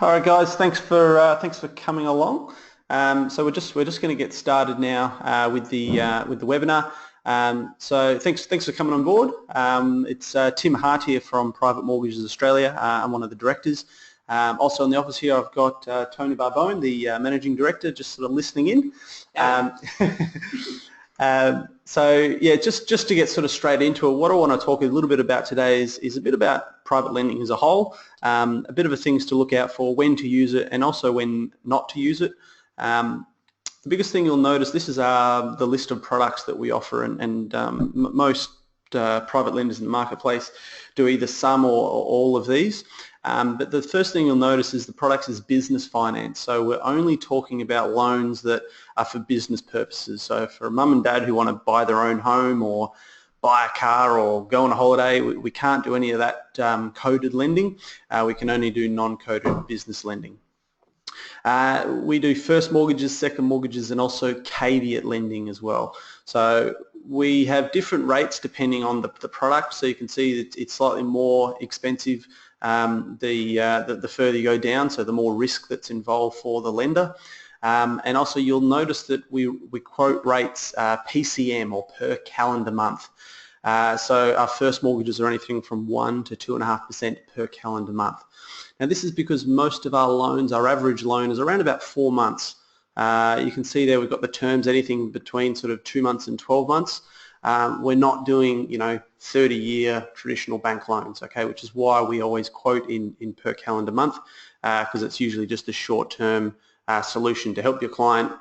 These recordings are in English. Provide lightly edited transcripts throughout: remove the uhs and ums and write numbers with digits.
All right, guys. Thanks for coming along. So we're just going to get started now with the webinar. So thanks for coming on board. It's Tim Hart here from Private Mortgages Australia. I'm one of the directors. Also in the office here, I've got Tony Barbone, the managing director, just sort of listening in. So yeah, just to get sort of straight into it, what I want to talk a little bit about today is a bit about private lending as a whole, a bit of the things to look out for, when to use it, and also when not to use it. The biggest thing you'll notice, this is the list of products that we offer, and most private lenders in the marketplace do either some or all of these. But the first thing you'll notice is the product is business finance. So we're only talking about loans that are for business purposes. So for a mum and dad who want to buy their own home or buy a car or go on a holiday, we can't do any of that coded lending. We can only do non-coded business lending. We do first mortgages, second mortgages, and also caveat lending as well. So we have different rates depending on the product. So you can see that it's slightly more expensive the further you go down, so the more risk that's involved for the lender. And also you'll notice that we quote rates PCM, or per calendar month. So our first mortgages are anything from 1 to 2.5% per calendar month. Now this is because most of our loans, our average loan is around about 4 months. You can see there we've got the terms anything between sort of 2 months and 12 months. We're not doing 30-year traditional bank loans, okay, which is why we always quote in per calendar month, because it's usually just a short-term solution to help your client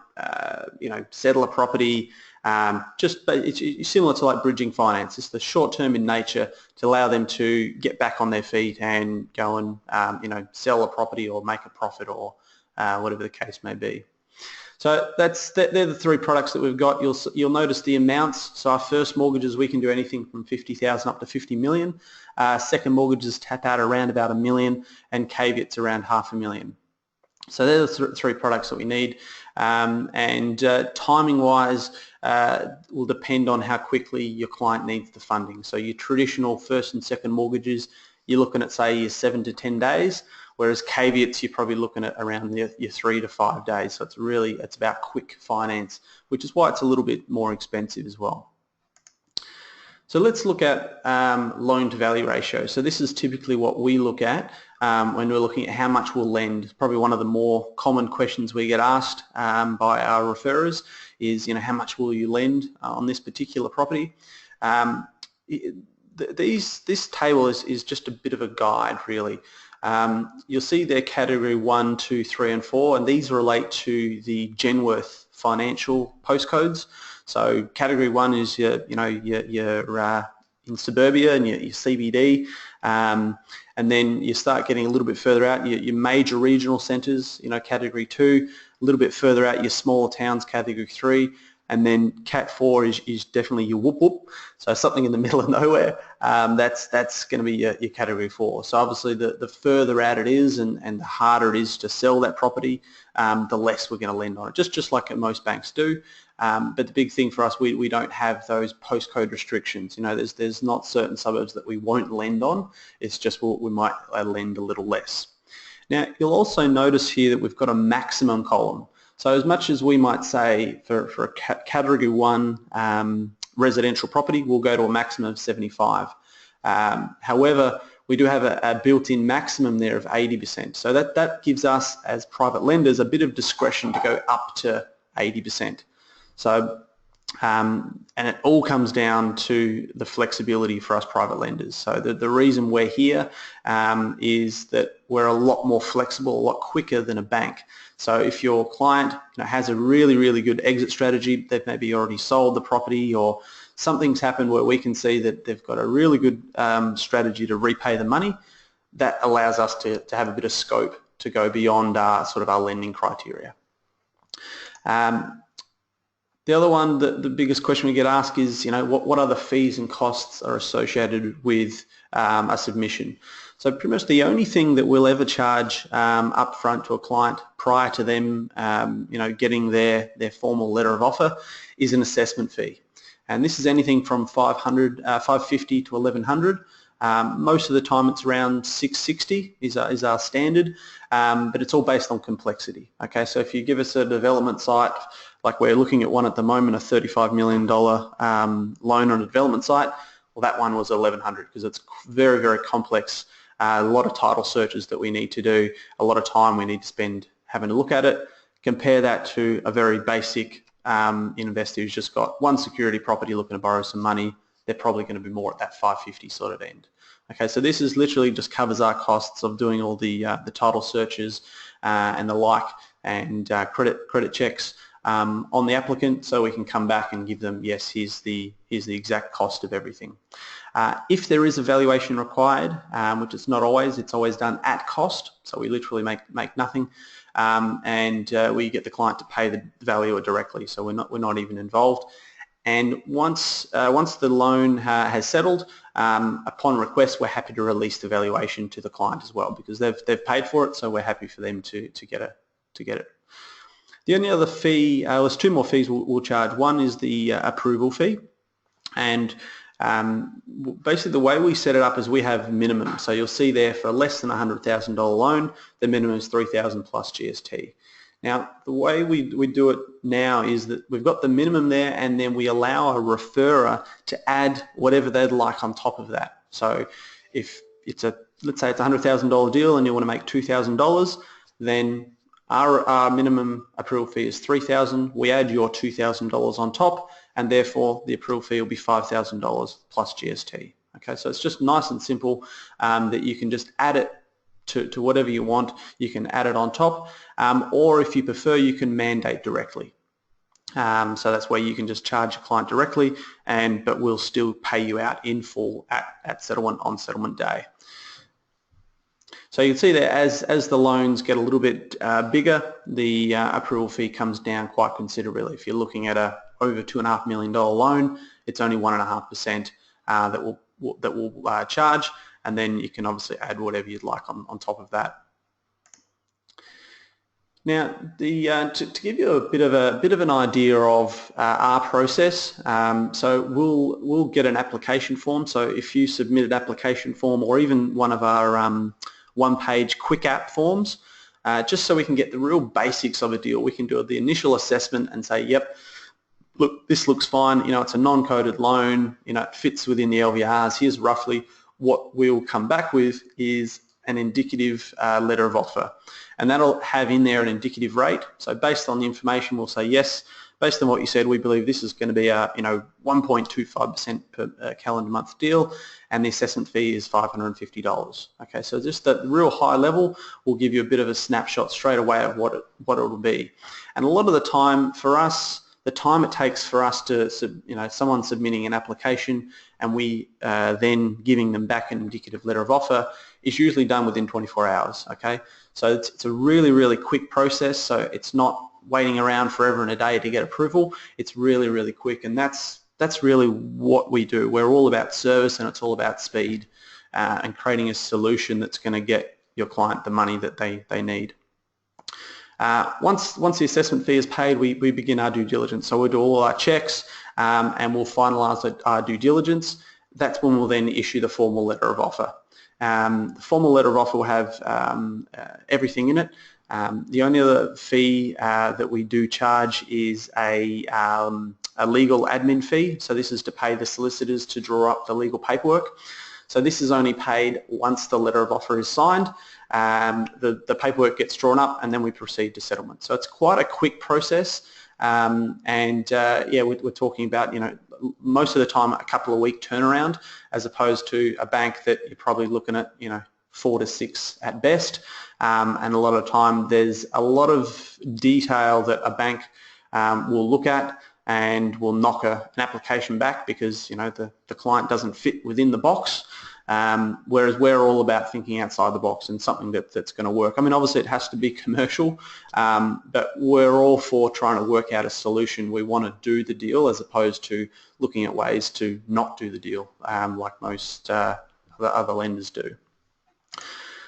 settle a property. It's similar to like bridging finance. It's the short-term in nature to allow them to get back on their feet and go and sell a property or make a profit or whatever the case may be. So they're the three products that we've got. You'll notice the amounts. So our first mortgages, we can do anything from 50,000 up to 50 million. Second mortgages tap out around about $1 million, and caveats around $500,000. So they're the three products that we need. And timing-wise will depend on how quickly your client needs the funding. So your traditional first and second mortgages, you're looking at, say, your 7 to 10 days, whereas caveats, you're probably looking at around your 3 to 5 days. So it's about quick finance, which is why it's a little bit more expensive as well. So let's look at loan-to-value ratio. So this is typically what we look at when we're looking at how much we'll lend. Probably one of the more common questions we get asked by our referrers is, how much will you lend on this particular property? This table is just a bit of a guide, really. You'll see their category 1, 2, 3, and 4, and these relate to the Genworth financial postcodes. So category 1 is your in suburbia and your CBD, and then you start getting a little bit further out, your major regional centres, category 2, a little bit further out, your smaller towns, category 3, and then Cat 4 is definitely your whoop whoop, so something in the middle of nowhere. That's going to be your category 4. So obviously the further out it is and the harder it is to sell that property, the less we're going to lend on it, just like most banks do. But the big thing for us, we don't have those postcode restrictions. There's not certain suburbs that we won't lend on. It's just we might lend a little less. Now you'll also notice here that we've got a maximum column. So as much as we might say for a category 1 residential property, we'll go to a maximum of 75. However, we do have a built-in maximum there of 80%. So that gives us as private lenders a bit of discretion to go up to 80%. So, and it all comes down to the flexibility for us private lenders. So the reason we're here is that we're a lot more flexible, a lot quicker than a bank. So if your client has a really, really good exit strategy, they've maybe already sold the property or something's happened where we can see that they've got a really good strategy to repay the money, that allows us to have a bit of scope to go beyond our lending criteria. The other one, the biggest question we get asked is, what other fees and costs are associated with a submission? So pretty much the only thing that we'll ever charge up front to a client prior to them, getting their formal letter of offer is an assessment fee. And this is anything from $550 to $1,100. Most of the time it's around 660 is our standard, but it's all based on complexity. Okay, so if you give us a development site, like we're looking at one at the moment, a $35 million loan on a development site, well, that one was 1100 because it's very, very complex. A lot of title searches that we need to do, a lot of time we need to spend having to look at it. Compare that to a very basic investor who's just got one security property looking to borrow some money. They're probably going to be more at that 550 sort of end. Okay, so this is literally just covers our costs of doing all the title searches and the like, and credit checks on the applicant, so we can come back and give them, yes, here's the exact cost of everything. If there is a valuation required, which it's not always, it's always done at cost, so we literally make nothing, and we get the client to pay the valuer directly, so we're not even involved. And once the loan has settled, upon request, we're happy to release the valuation to the client as well, because they've paid for it, so we're happy for them to get it. The only other fee, there's two more fees we'll charge. One is the approval fee, and basically the way we set it up is we have minimum. So you'll see there for less than $100,000 loan, the minimum is $3,000 plus GST. Now, the way we do it now is that we've got the minimum there, and then we allow a referrer to add whatever they'd like on top of that. So if it's let's say it's a $100,000 deal and you want to make $2,000, then our minimum approval fee is $3,000. We add your $2,000 on top, and therefore the approval fee will be $5,000 plus GST. Okay, so it's just nice and simple that you can just add it to whatever you want. You can add it on top, or if you prefer, you can mandate directly. So that's where you can just charge a client directly, but we'll still pay you out in full at settlement on settlement day. So you can see there, as the loans get a little bit bigger, the approval fee comes down quite considerably. If you're looking at a over $2.5 million loan, it's only 1.5% that we'll charge, and then you can obviously add whatever you'd like on top of that. Now, to give you a bit of an idea of our process, so we'll get an application form. So if you submit an application form, or even one of our one-page quick app forms, just so we can get the real basics of a deal. We can do the initial assessment and say, yep, look, this looks fine, it's a non-coded loan, it fits within the LVRs. Here's roughly what we'll come back with is an indicative letter of offer, and that'll have in there an indicative rate. So based on the information, we'll say, yes, based on what you said, we believe this is going to be a 1.25% per calendar month deal, and the assessment fee is $550. Okay, so just at the real high level will give you a bit of a snapshot straight away of what it will be. And a lot of the time for us, the time it takes for us to, someone submitting an application and we then giving them back an indicative letter of offer is usually done within 24 hours. Okay, so it's a really, really quick process. So it's not waiting around forever and a day to get approval. It's really, really quick, and that's really what we do. We're all about service, and it's all about speed and creating a solution that's going to get your client the money that they need. Once the assessment fee is paid, we begin our due diligence. So we'll do all our checks and we'll finalise our due diligence. That's when we'll then issue the formal letter of offer. The formal letter of offer will have everything in it. The only other fee that we do charge is a legal admin fee. So this is to pay the solicitors to draw up the legal paperwork. So this is only paid once the letter of offer is signed. The paperwork gets drawn up, and then we proceed to settlement. So it's quite a quick process, we're talking about most of the time a couple of week turnaround, as opposed to a bank that you're probably looking at 4 to 6 at best, and a lot of time there's a lot of detail that a bank will look at and will knock an application back because the client doesn't fit within the box, whereas we're all about thinking outside the box and something that's going to work. I mean, obviously it has to be commercial, but we're all for trying to work out a solution. We want to do the deal as opposed to looking at ways to not do the deal like most other lenders do.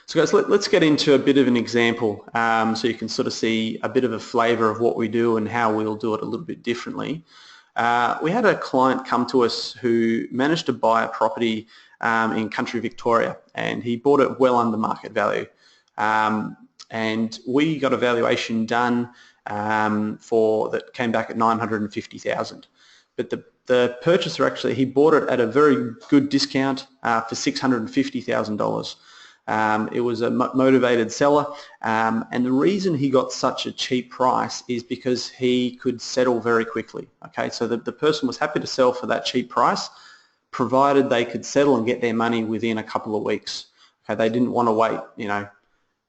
So guys, let's get into a bit of an example so you can sort of see a bit of a flavour of what we do and how we'll do it a little bit differently. We had a client come to us who managed to buy a property in country Victoria, and he bought it well under market value. And we got a valuation done that came back at $950,000. But the purchaser actually, he bought it at a very good discount for $650,000. It was a motivated seller, and the reason he got such a cheap price is because he could settle very quickly. Okay, so the person was happy to sell for that cheap price, provided they could settle and get their money within a couple of weeks. Okay, they didn't want to wait,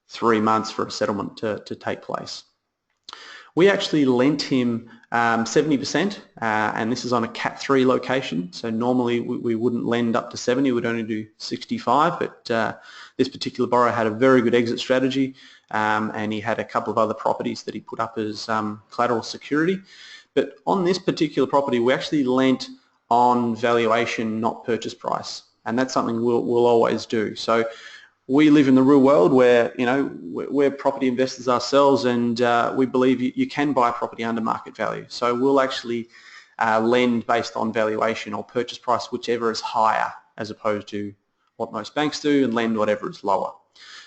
3 months for a settlement to take place. We actually lent him 70%, and this is on a Cat 3 location, so normally we wouldn't lend up to 70, we'd only do 65, but this particular borrower had a very good exit strategy, and he had a couple of other properties that he put up as collateral security. But on this particular property, we actually lent on valuation, not purchase price, and that's something we'll always do. So we live in the real world where, we're property investors ourselves, and we believe you can buy property under market value. So we'll actually lend based on valuation or purchase price, whichever is higher, as opposed to what most banks do, and lend whatever is lower.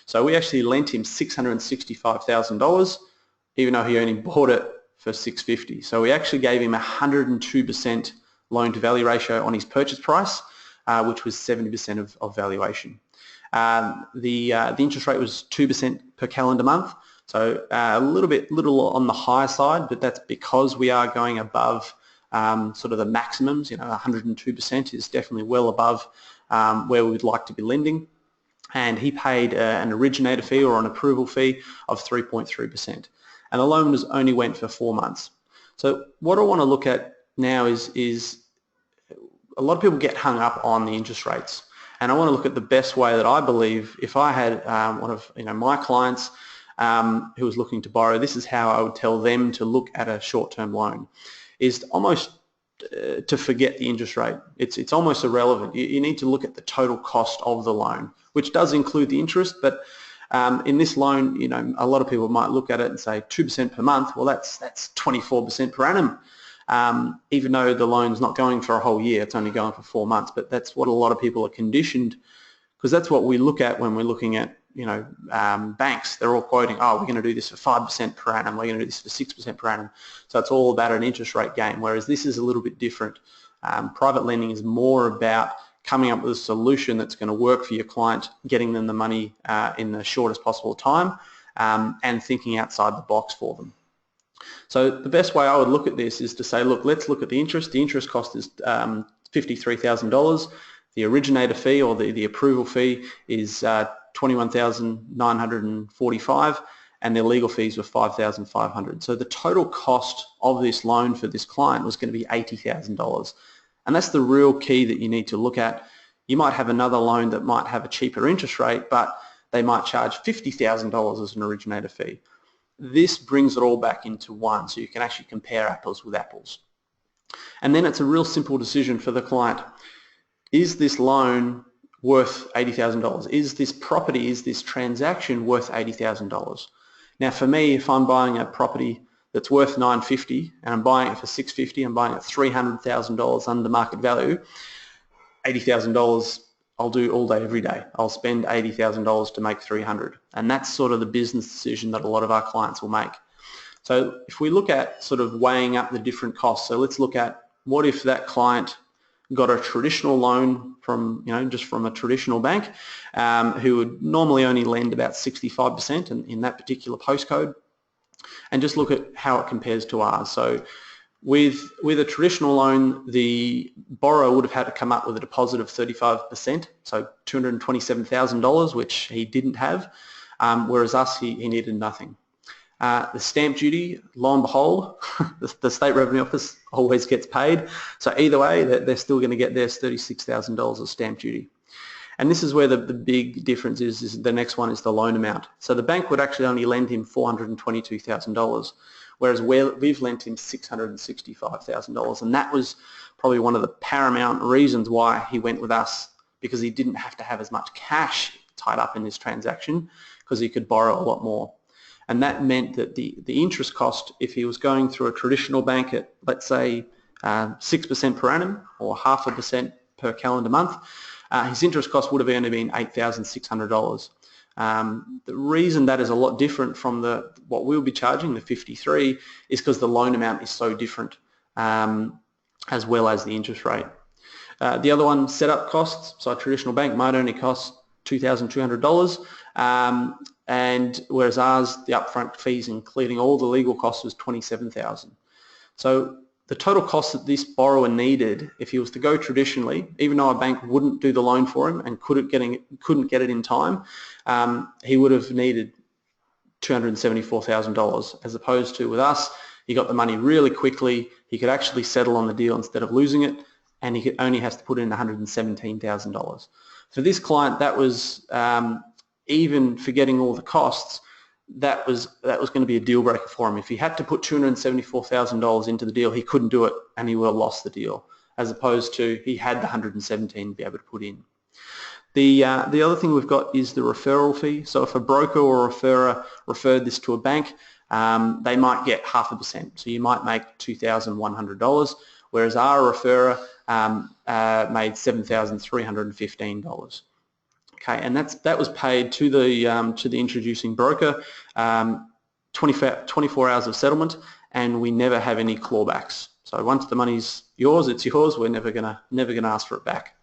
So we actually lent him $665,000, even though he only bought it for $650,000. So we actually gave him 102% loan to value ratio on his purchase price, which was 70% of valuation. The interest rate was 2% per calendar month, so a little on the higher side, but that's because we are going above sort of the maximums. 102% is definitely well above where we would like to be lending. And he paid an originator fee or an approval fee of 3.3%, and the loan only went for 4 months. So what I want to look at now is a lot of people get hung up on the interest rates. And I want to look at the best way that I believe, if I had one of my clients who was looking to borrow, this is how I would tell them to look at a short-term loan, is almost to forget the interest rate. It's almost irrelevant. You need to look at the total cost of the loan, which does include the interest, but in this loan, a lot of people might look at it and say 2% per month. Well, that's 24% per annum. Even though the loan's not going for a whole year, it's only going for 4 months, but that's what a lot of people are conditioned, because that's what we look at when we're looking at, banks. They're all quoting, oh, we're going to do this for 5% per annum, we're going to do this for 6% per annum. So it's all about an interest rate game, whereas this is a little bit different. Private lending is more about coming up with a solution that's going to work for your client, getting them the money in the shortest possible time, and thinking outside the box for them. So the best way I would look at this is to say, look, let's look at the interest. The interest cost is $53,000. The originator fee or the approval fee is $21,945, and their legal fees were $5,500. So the total cost of this loan for this client was going to be $80,000. And that's the real key that you need to look at. You might have another loan that might have a cheaper interest rate, but they might charge $50,000 as an originator fee. This brings it all back into one, so you can actually compare apples with apples. And then it's a real simple decision for the client. Is this loan worth $80,000? Is this property, is this transaction worth $80,000? Now for me, if I'm buying a property that's worth $950 and I'm buying it for $650, I'm buying it $300,000 under market value, $80,000 I'll do all day, every day. I'll spend $80,000 to make $300,000, and that's sort of the business decision that a lot of our clients will make. So if we look at sort of weighing up the different costs, so let's look at what if that client got a traditional loan from, just from a traditional bank, who would normally only lend about 65% in that particular postcode, and just look at how it compares to ours. So with a traditional loan, the borrower would have had to come up with a deposit of 35%, so $227,000, which he didn't have, whereas us, he needed nothing. The stamp duty, lo and behold, the State Revenue Office always gets paid, so either way, they're still going to get their $36,000 of stamp duty. And this is where the big difference is the next one is the loan amount. So the bank would actually only lend him $422,000, whereas we've lent him $665,000, and that was probably one of the paramount reasons why he went with us, because he didn't have to have as much cash tied up in this transaction, because he could borrow a lot more. And that meant that the interest cost, if he was going through a traditional bank at, let's say, 6% per annum or 0.5% per calendar month, his interest cost would have only been $8,600. The reason that is a lot different from what we'll be charging, the 53, is because the loan amount is so different, as well as the interest rate. The other one, setup costs. So a traditional bank might only cost $2,200, and whereas ours, the upfront fees, including all the legal costs, was $27,000. So the total cost that this borrower needed, if he was to go traditionally, even though a bank wouldn't do the loan for him and couldn't get it in time, he would have needed $274,000, as opposed to with us, he got the money really quickly. He could actually settle on the deal instead of losing it, and he only has to put in $117,000. For this client, that was, even forgetting all the costs, that was going to be a deal breaker for him. If he had to put $274,000 into the deal, he couldn't do it, and he would have lost the deal, as opposed to he had the 117 to be able to put in. The other thing we've got is the referral fee. So if a broker or a referrer referred this to a bank, they might get 0.5%. So you might make $2,100, whereas our referrer made $7,315. Okay, and that was paid to the introducing broker, 24 hours of settlement, and we never have any clawbacks. So once the money's yours, it's yours. We're never gonna ask for it back.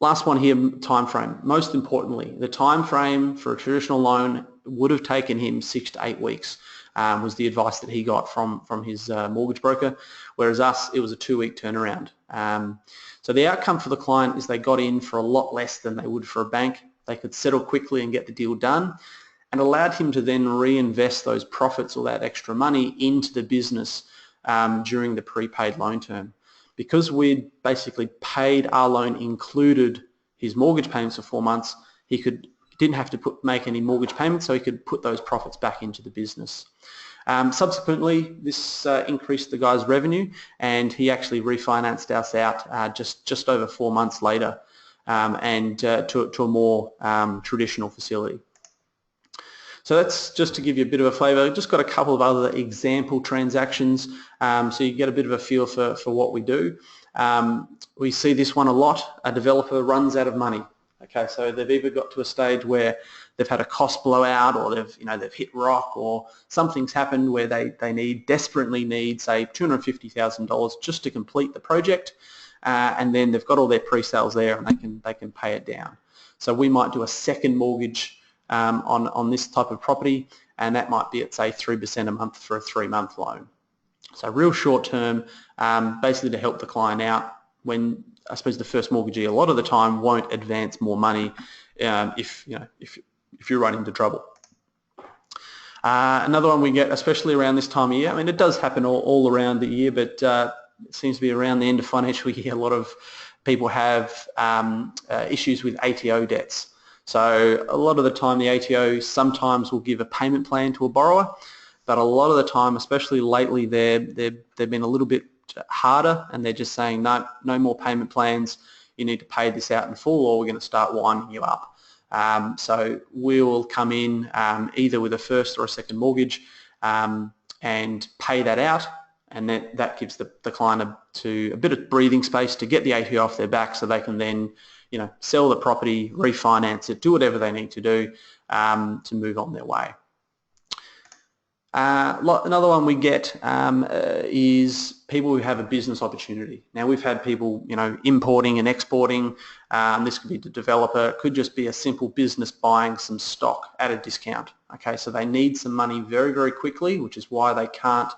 Last one here, time frame. Most importantly, the time frame for a traditional loan would have taken him 6 to 8 weeks. Was the advice that he got from his mortgage broker, whereas us, it was a 2-week turnaround. So the outcome for the client is they got in for a lot less than they would for a bank. They could settle quickly and get the deal done, and allowed him to then reinvest those profits or that extra money into the business during the prepaid loan term. Because we'd basically paid our loan, included his mortgage payments for 4 months, he didn't have to make any mortgage payments, so he could put those profits back into the business. Subsequently, this increased the guy's revenue, and he actually refinanced us out just over 4 months later, and to a more traditional facility. So that's just to give you a bit of a flavour. Just got a couple of other example transactions, so you get a bit of a feel for what we do. We see this one a lot. A developer runs out of money. Okay, so they've either got to a stage where they've had a cost blowout, or they've hit rock, or something's happened where they desperately need, say, $250,000 just to complete the project, and then they've got all their pre-sales there, and they can pay it down. So we might do a second mortgage on this type of property, and that might be at, say, 3% a month for a 3-month loan. So real short term, basically to help the client out when, I suppose, the first mortgagee a lot of the time won't advance more money if you run into trouble. Another one we get, especially around this time of year, I mean, it does happen all around the year, but it seems to be around the end of financial year, a lot of people have issues with ATO debts. So a lot of the time the ATO sometimes will give a payment plan to a borrower, but a lot of the time, especially lately, they've been a little bit harder, and they're just saying, no more payment plans, you need to pay this out in full, or we're going to start winding you up. So we will come in either with a first or a second mortgage and pay that out, and that gives the client a bit of breathing space to get the ATO off their back, so they can then sell the property, refinance it, do whatever they need to do to move on their way. Another one we get is people who have a business opportunity. Now, we've had people, importing and exporting. This could be the developer. It could just be a simple business buying some stock at a discount. Okay, so they need some money very, very quickly, which is why they can't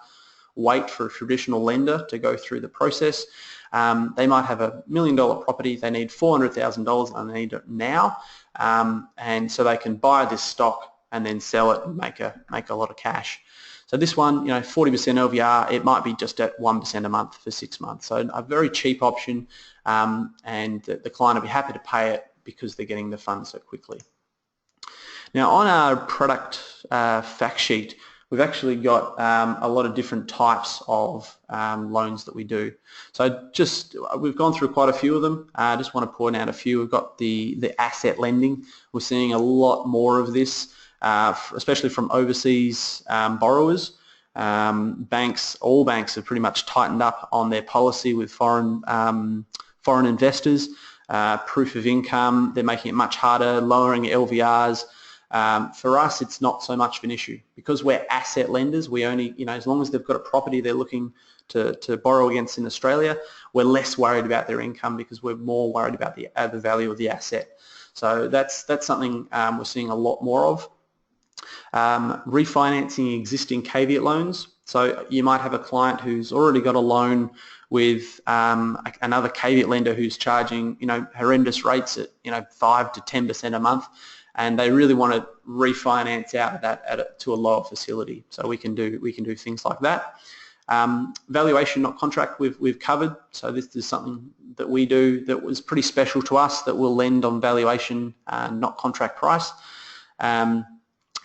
wait for a traditional lender to go through the process. They might have $1 million property. They need $400,000 and they need it now, and so they can buy this stock and then sell it and make a lot of cash. So this one, 40% LVR, it might be just at 1% a month for 6 months. So a very cheap option, and the client will be happy to pay it because they're getting the funds so quickly. Now, on our product fact sheet, we've actually got a lot of different types of loans that we do. So we've gone through quite a few of them. I just want to point out a few. We've got the asset lending. We're seeing a lot more of this, especially from overseas borrowers. All banks have pretty much tightened up on their policy with foreign foreign investors, proof of income. They're making it much harder, lowering LVRs. For us, it's not so much of an issue because we're asset lenders. We only, as long as they've got a property they're looking to borrow against in Australia, we're less worried about their income because we're more worried about the value of the asset. So that's something we're seeing a lot more of. Refinancing existing caveat loans. So you might have a client who's already got a loan with another caveat lender who's charging horrendous rates at 5 to 10% a month, and they really want to refinance out of that to a lower facility. So we can do things like that. Valuation not contract we've covered. So this is something that we do that was pretty special to us, that we'll lend on valuation not contract price.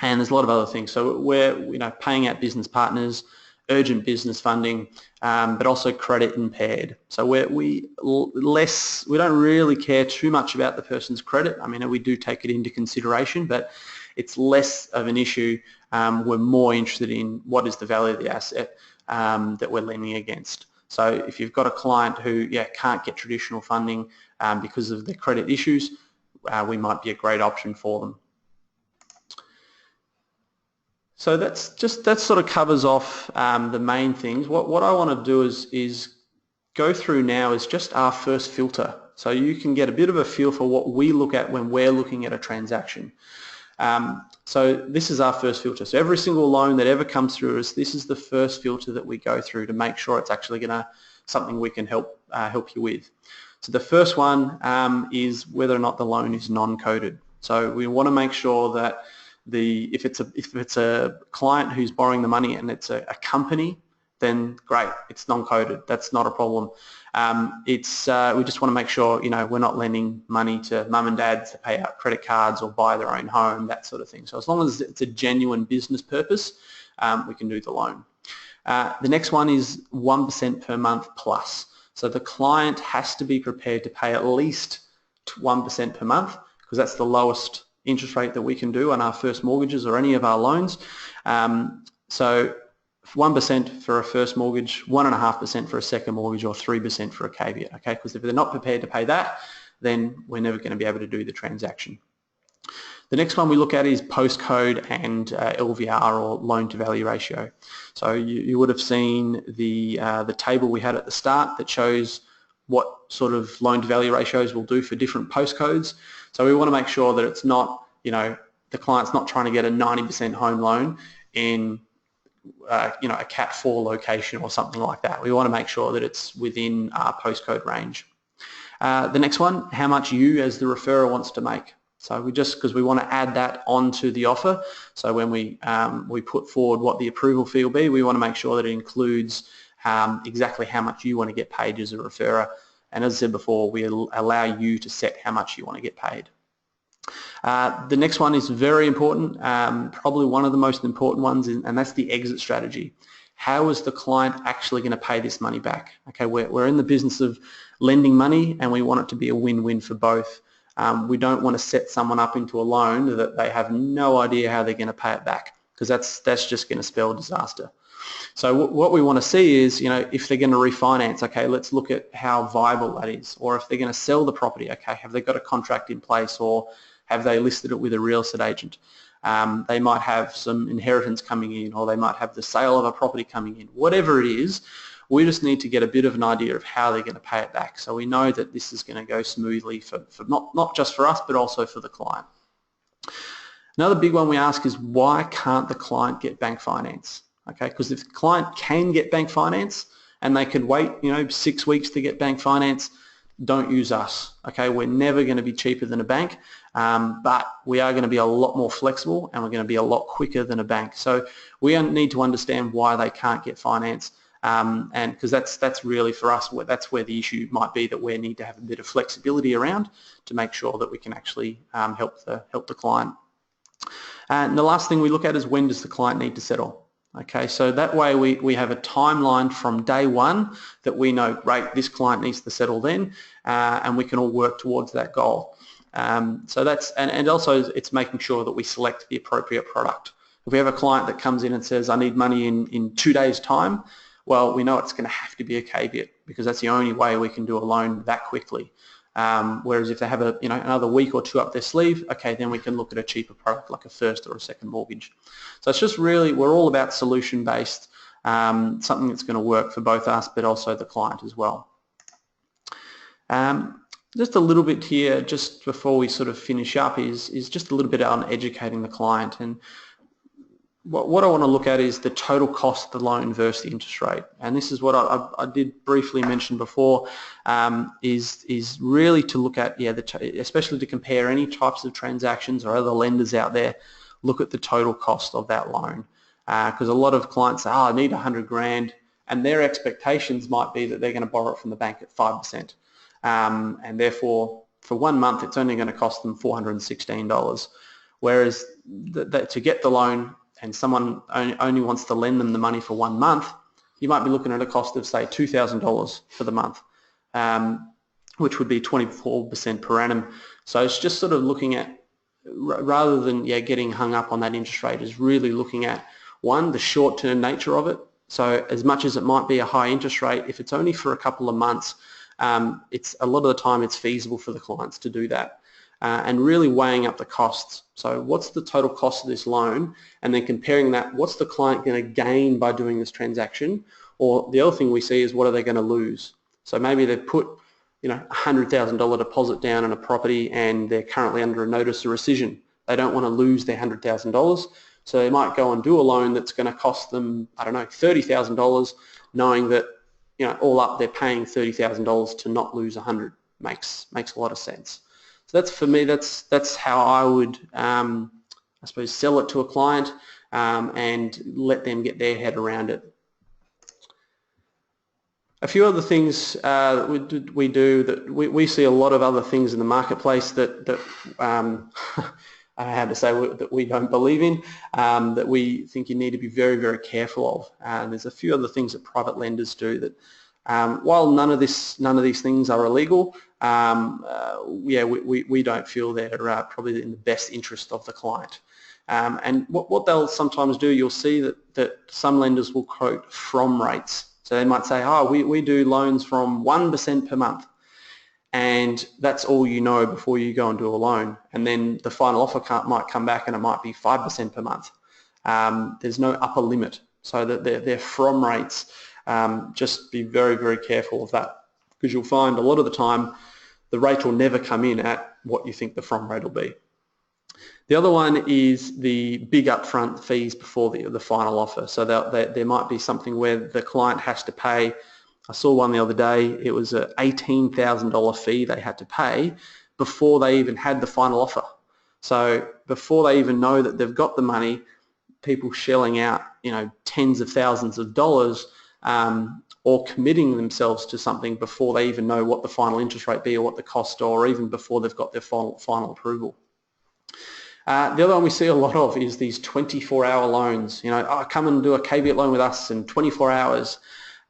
And there's a lot of other things. So we're paying out business partners, urgent business funding, but also credit impaired. So we don't really care too much about the person's credit. I mean, we do take it into consideration, but it's less of an issue. We're more interested in what is the value of the asset that we're lending against. So if you've got a client who can't get traditional funding because of their credit issues, we might be a great option for them. So that sort of covers off the main things. What I want to do is go through now is just our first filter, so you can get a bit of a feel for what we look at when we're looking at a transaction. So this is our first filter. So every single loan that ever comes through us, this is the first filter that we go through to make sure it's actually something we can help you with. So the first one is whether or not the loan is non-coded. So we want to make sure that if it's a client who's borrowing the money and it's a company, then great, it's non-coded. That's not a problem. We just want to make sure we're not lending money to mum and dad to pay out credit cards or buy their own home, that sort of thing. So as long as it's a genuine business purpose, we can do the loan. The next one is 1% per month plus. So the client has to be prepared to pay at least 1% per month because that's the lowest interest rate that we can do on our first mortgages or any of our loans. So 1% for a first mortgage, 1.5% for a second mortgage, or 3% for a caveat, okay? Because if they're not prepared to pay that, then we're never going to be able to do the transaction. The next one we look at is postcode and LVR, or loan to value ratio. So you would have seen the table we had at the start that shows what sort of loan to value ratios we'll do for different postcodes. So we want to make sure that it's not, the client's not trying to get a 90% home loan in a Cat 4 location or something like that. We want to make sure that it's within our postcode range. The next one, how much you as the referrer wants to make. So because we want to add that onto the offer. So when we put forward what the approval fee will be, we want to make sure that it includes exactly how much you want to get paid as a referrer. And as I said before, we'll allow you to set how much you want to get paid. The next one is very important, probably one of the most important ones, and that's the exit strategy. How is the client actually going to pay this money back? Okay, we're in the business of lending money, and we want it to be a win-win for both. We don't want to set someone up into a loan that they have no idea how they're going to pay it back, because that's just going to spell disaster. So what we want to see is, if they're going to refinance, okay, let's look at how viable that is. Or if they're going to sell the property, okay, have they got a contract in place, or have they listed it with a real estate agent? They might have some inheritance coming in, or they might have the sale of a property coming in. Whatever it is, we just need to get a bit of an idea of how they're going to pay it back, so we know that this is going to go smoothly for not just for us, but also for the client. Another big one we ask is, why can't the client get bank finance? Okay, because if the client can get bank finance and they could wait 6 weeks to get bank finance, don't use us. Okay, we're never going to be cheaper than a bank, but we are going to be a lot more flexible, and we're going to be a lot quicker than a bank. So we need to understand why they can't get finance, and because that's really, for us, that's where the issue might be, that we need to have a bit of flexibility around to make sure that we can actually help the client. And the last thing we look at is, when does the client need to settle? Okay, so that way we have a timeline from day one that we know, great, this client needs to settle then, and we can all work towards that goal. So that's, and also it's making sure that we select the appropriate product. If we have a client that comes in and says, I need money in 2 days' time, well, we know it's going to have to be a caveat because that's the only way we can do a loan that quickly. Whereas if they have another week or two up their sleeve, okay, then we can look at a cheaper product like a first or a second mortgage. So it's just really, we're all about solution-based, something that's going to work for both us but also the client as well. Just a little bit here, just before we sort of finish up, is just a little bit on educating the client. And what I want to look at is the total cost of the loan versus the interest rate. And this is what I did briefly mention before, is really to look at, especially to compare any types of transactions or other lenders out there, look at the total cost of that loan. Because a lot of clients say, I need 100 grand, and their expectations might be that they're going to borrow it from the bank at 5%. And therefore, for 1 month, it's only going to cost them $416. Whereas to get the loan, and someone only wants to lend them the money for 1 month, you might be looking at a cost of, say, $2,000 for the month, which would be 24% per annum. So it's just sort of looking at, rather than getting hung up on that interest rate, is really looking at, one, the short-term nature of it. So as much as it might be a high interest rate, if it's only for a couple of months, it's a lot of the time it's feasible for the clients to do that. And really weighing up the costs. So what's the total cost of this loan, and then comparing that, what's the client going to gain by doing this transaction? Or the other thing we see is, what are they going to lose? So maybe they've put $100,000 deposit down on a property and they're currently under a notice of rescission. They don't want to lose their $100,000, so they might go and do a loan that's going to cost them, I don't know, $30,000, knowing that all up they're paying $30,000 to not lose 100. Makes a lot of sense. So that's, for me, that's how I would, I suppose, sell it to a client and let them get their head around it. A few other things we do, that we see a lot of other things in the marketplace that I have to say that we don't believe in, that we think you need to be very, very careful of. And there's a few other things that private lenders do that, while none of these things are illegal, we don't feel they're probably in the best interest of the client. And what they'll sometimes do, you'll see that some lenders will quote from rates. So they might say, we do loans from 1% per month, and that's all you know before you go and do a loan. And then the final offer might come back and it might be 5% per month. There's no upper limit, so that they're from rates. Just be very, very careful of that, because you'll find a lot of the time the rate will never come in at what you think the from rate will be. The other one is the big upfront fees before the final offer. So there might be something where the client has to pay. I saw one the other day. It was an $18,000 fee they had to pay before they even had the final offer. So before they even know that they've got the money, people shelling out tens of thousands of dollars, or committing themselves to something before they even know what the final interest rate be or what the cost, or even before they've got their final approval. The other one we see a lot of is these 24-hour loans. Come and do a caveat loan with us in 24 hours.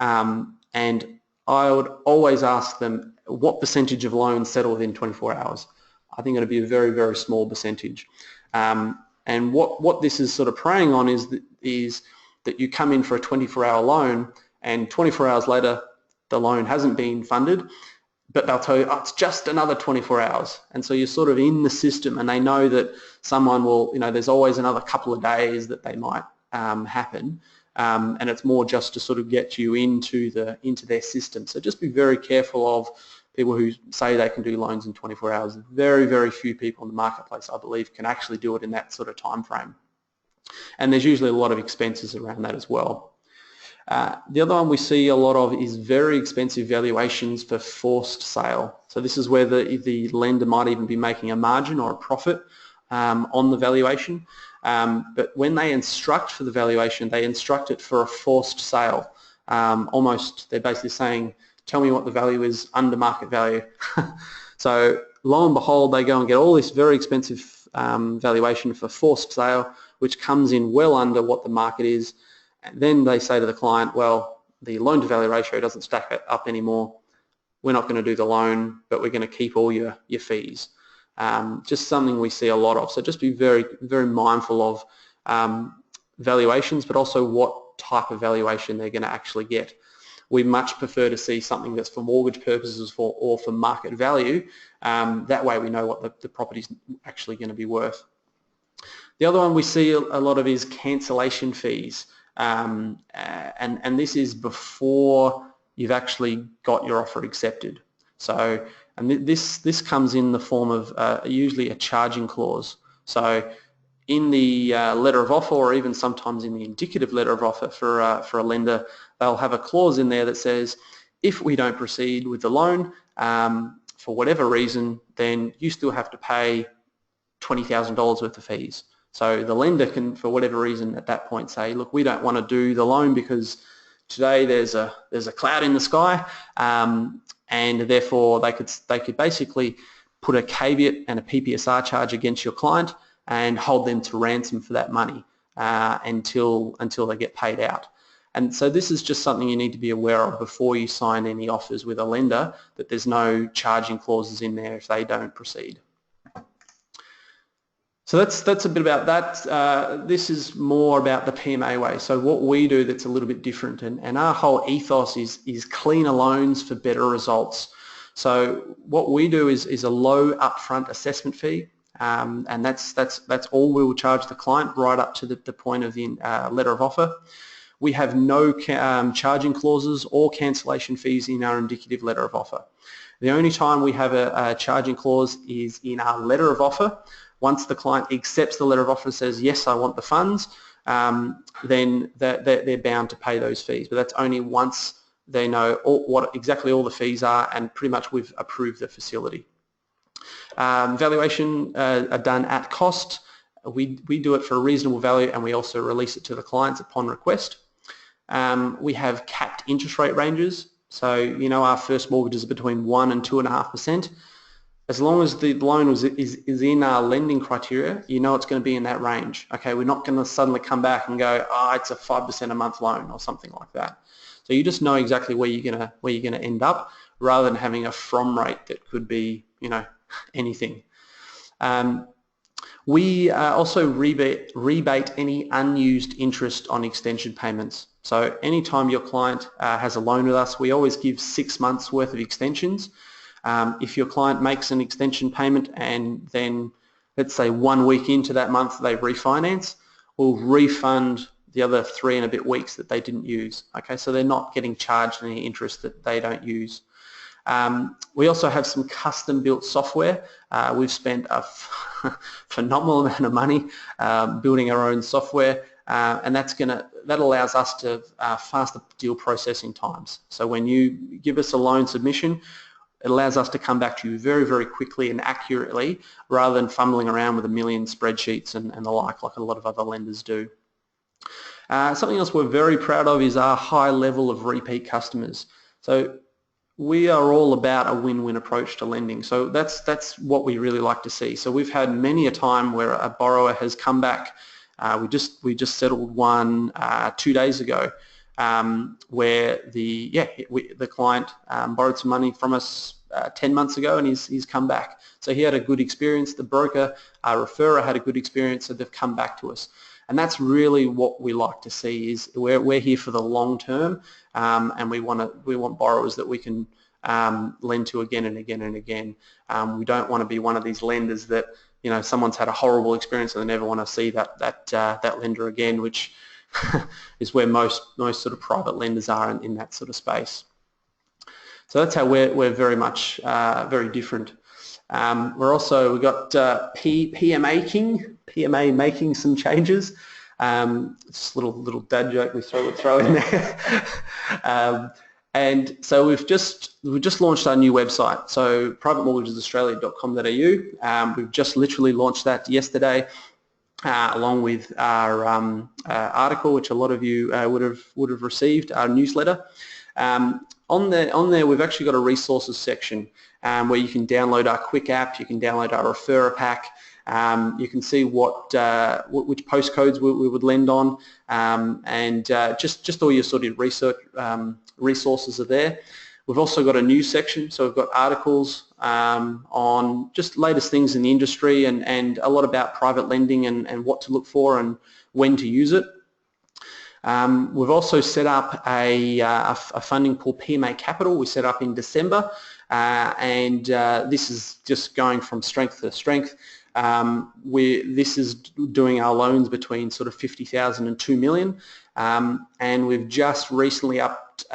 And I would always ask them, what percentage of loans settle within 24 hours? I think it'll be a very, very small percentage. And what this is sort of preying on is that you come in for a 24-hour loan, and 24 hours later the loan hasn't been funded, but they'll tell you, it's just another 24 hours. And so you're sort of in the system, and they know that someone will, there's always another couple of days that they might happen. And it's more just to sort of get you into their system. So just be very careful of people who say they can do loans in 24 hours. Very, very few people in the marketplace, I believe, can actually do it in that sort of time frame. And there's usually a lot of expenses around that as well. The other one we see a lot of is very expensive valuations for forced sale. So this is where the lender might even be making a margin or a profit on the valuation. But when they instruct for the valuation, they instruct it for a forced sale. Almost, they're basically saying, tell me what the value is under market value. So lo and behold, they go and get all this very expensive valuation for forced sale, which comes in well under what the market is. And then they say to the client, well, the loan to value ratio doesn't stack up anymore. We're not going to do the loan, but we're going to keep all your fees. Just something we see a lot of. So just be very, very mindful of valuations, but also what type of valuation they're going to actually get. We much prefer to see something that's for mortgage purposes or for market value. That way we know what the property's actually going to be worth. The other one we see a lot of is cancellation fees, and this is before you've actually got your offer accepted. So, and this comes in the form of usually a charging clause. So in the letter of offer, or even sometimes in the indicative letter of offer for a lender, they'll have a clause in there that says, if we don't proceed with the loan for whatever reason, then you still have to pay $20,000 worth of fees. So the lender can, for whatever reason at that point, say, look, we don't want to do the loan because today there's a cloud in the sky, and therefore they could basically put a caveat and a PPSR charge against your client and hold them to ransom for that money until they get paid out. And so this is just something you need to be aware of before you sign any offers with a lender, that there's no charging clauses in there if they don't proceed. So that's a bit about that. This is more about the PMA way. So what we do that's a little bit different, and our whole ethos is cleaner loans for better results. So what we do is a low upfront assessment fee, and that's all we will charge the client right up to the point of the letter of offer. We have no charging clauses or cancellation fees in our indicative letter of offer. The only time we have a charging clause is in our letter of offer. Once the client accepts the letter of offer and says, yes, I want the funds, then they're bound to pay those fees. But that's only once they know what exactly all the fees are and pretty much we've approved the facility. Valuation are done at cost. We do it for a reasonable value, and we also release it to the clients upon request. We have capped interest rate ranges. So, you know, our first mortgages are between 1% and 2.5%. As long as the loan is in our lending criteria, you know it's going to be in that range. Okay, we're not going to suddenly come back and go, oh, it's a 5% a month loan or something like that. So you just know exactly where you're going to end up, rather than having a from rate that could be, you know, anything. We also rebate any unused interest on extension payments. So anytime your client has a loan with us, we always give 6 months worth of extensions. If your client makes an extension payment and then, let's say 1 week into that month they refinance, we'll refund the other 3 and a bit weeks that they didn't use. Okay, so they're not getting charged any interest that they don't use. We also have some custom built software. We've spent a phenomenal amount of money building our own software, and that allows us to faster deal processing times. So when you give us a loan submission, it allows us to come back to you very, very quickly and accurately, rather than fumbling around with a million spreadsheets and the like a lot of other lenders do. Something else we're very proud of is our high level of repeat customers. So we are all about a win-win approach to lending. So that's what we really like to see. So we've had many a time where a borrower has come back. We just settled one 2 days ago, where the client borrowed some money from us 10 months ago, and he's come back. So he had a good experience. The broker, our referrer, had a good experience, so they've come back to us. And that's really what we like to see. Is we're here for the long term, and we want borrowers that we can lend to again and again and again. We don't want to be one of these lenders that, you know, someone's had a horrible experience and they never want to see that lender again, which is where most sort of private lenders are in that sort of space. So that's how we're very much very different. We've got PMA making some changes. Just a little dad joke we throw in there. And so we've just launched our new website, so privatemortgagesaustralia.com.au. We've just literally launched that yesterday, along with our article, which a lot of you would have received, our newsletter. On there, we've actually got a resources section where you can download our quick app, you can download our referrer pack, you can see which postcodes we would lend on, and just all your sort of research resources are there. We've also got a news section, so we've got articles on just latest things in the industry and a lot about private lending and what to look for and when to use it. We've also set up a funding pool, PMA Capital, we set up in December, and this is just going from strength to strength. This is doing our loans between sort of 50,000 and 2 million, and we've just recently upped,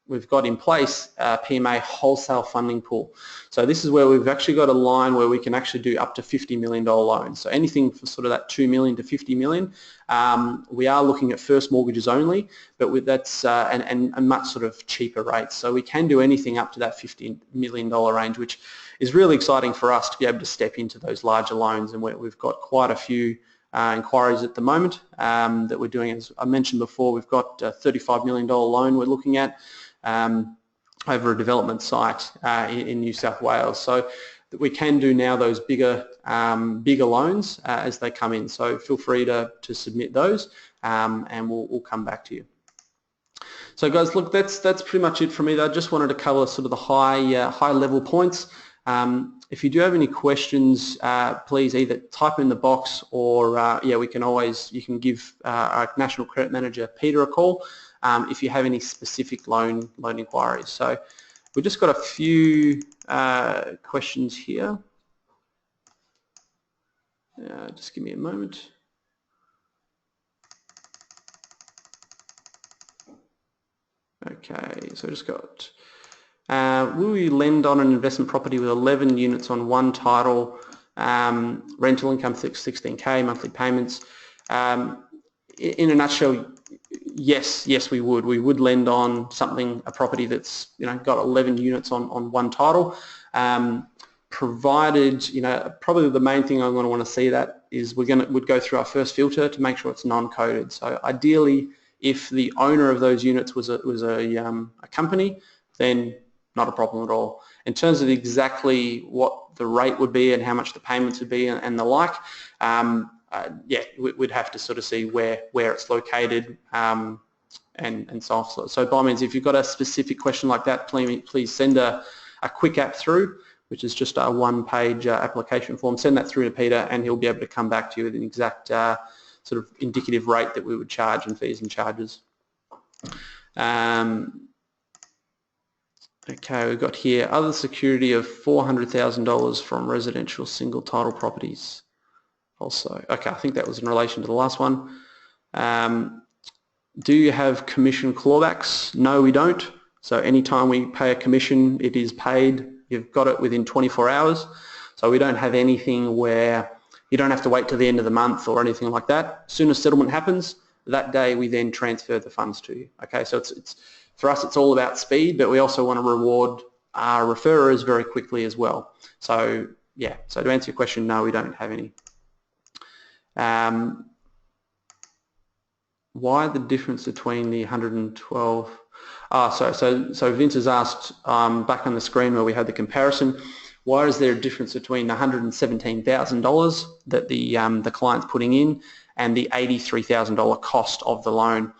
we've got in place a PMA wholesale funding pool. So this is where we've actually got a line where we can actually do up to $50 million loans. So anything for sort of that 2 million to 50 million. We are looking at first mortgages only, but with that's and much sort of cheaper rates. So we can do anything up to that $50 million range, which is really exciting for us to be able to step into those larger loans. And we've got quite a few inquiries at the moment that we're doing. As I mentioned before, we've got a $35 million loan we're looking at over a development site in New South Wales. So we can do now those bigger loans as they come in. So feel free to submit those, and we'll come back to you. So guys, look, that's pretty much it for me. I just wanted to cover sort of the high level points. If you do have any questions, please either type in the box, or yeah, you can give our National Credit Manager Peter a call if you have any specific loan inquiries. So we've just got a few questions here. Just give me a moment. Okay, so I just got, will we lend on an investment property with 11 units on one title, rental income 16K, monthly payments? In a nutshell, yes, we would. We would lend on a property that's got 11 units on one title, provided probably the main thing I'm going to want to see that is would go through our first filter to make sure it's non-coded. So ideally, if the owner of those units was a company, then not a problem at all. In terms of exactly what the rate would be and how much the payments would be and the like, yeah, we'd have to sort of see where it's located and so on. So by all means, if you've got a specific question like that, please send a quick app through, which is just a one-page application form. Send that through to Peter, and he'll be able to come back to you with an exact sort of indicative rate that we would charge and fees and charges. Okay, we've got here other security of $400,000 from residential single title properties. Also, okay, I think that was in relation to the last one. Do you have commission clawbacks? No, we don't. So anytime we pay a commission, it is paid. You've got it within 24 hours. So we don't have anything where you don't have to wait till the end of the month or anything like that. As soon as settlement happens, that day we then transfer the funds to you. Okay, so it's for us, it's all about speed, but we also want to reward our referrers very quickly as well. So yeah, so to answer your question, no, we don't have any. Why the difference between the 112? So Vince has asked back on the screen where we had the comparison. Why is there a difference between the $117,000 that the client's putting in and the $83,000 cost of the loan?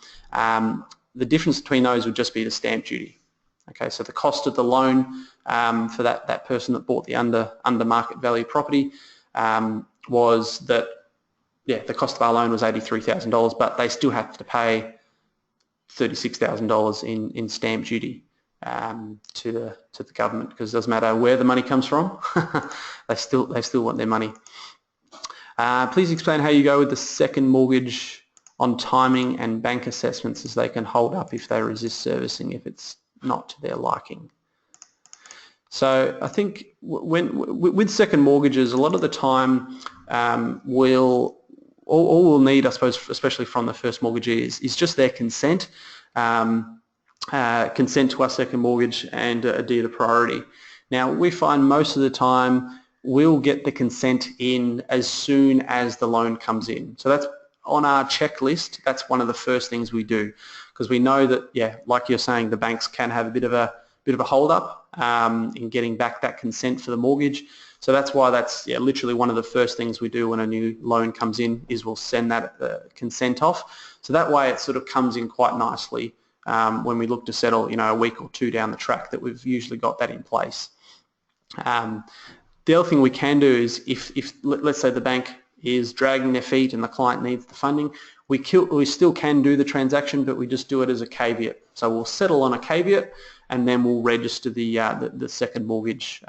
The difference between those would just be the stamp duty. Okay, so the cost of the loan for that person that bought the under market value property was that, yeah, the cost of our loan was $83,000, but they still have to pay $36,000 in stamp duty to the government, because it doesn't matter where the money comes from, they still want their money. Please explain how you go with the second mortgage on timing and bank assessments, as they can hold up if they resist servicing if it's not to their liking. So I think with second mortgages, a lot of the time all we'll need, I suppose, especially from the first mortgagee, is just their consent, consent to our second mortgage and a deed of priority. Now we find most of the time we'll get the consent in as soon as the loan comes in. So that's on our checklist. That's one of the first things we do, because we know that, yeah, like you're saying, the banks can have a bit of a hold up in getting back that consent for the mortgage. So that's why that's, yeah, literally one of the first things we do when a new loan comes in is we'll send that consent off. So that way it sort of comes in quite nicely when we look to settle, a week or two down the track, that we've usually got that in place. The other thing we can do is if let's say the bank is dragging their feet and the client needs the funding, we still can do the transaction, but we just do it as a caveat. So we'll settle on a caveat and then we'll register the second mortgage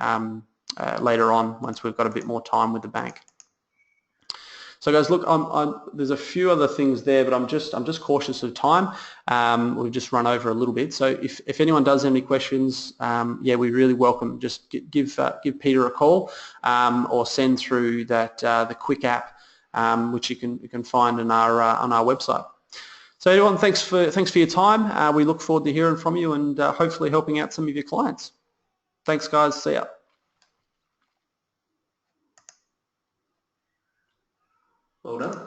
later on once we've got a bit more time with the bank. So guys, look, there's a few other things there, but I'm just cautious of time. We've just run over a little bit. So if anyone does have any questions, yeah, we really welcome. Just give Peter a call or send through that the quick app, which you can find on our website. So everyone, thanks for your time. We look forward to hearing from you and hopefully helping out some of your clients. Thanks, guys. See ya. Well done.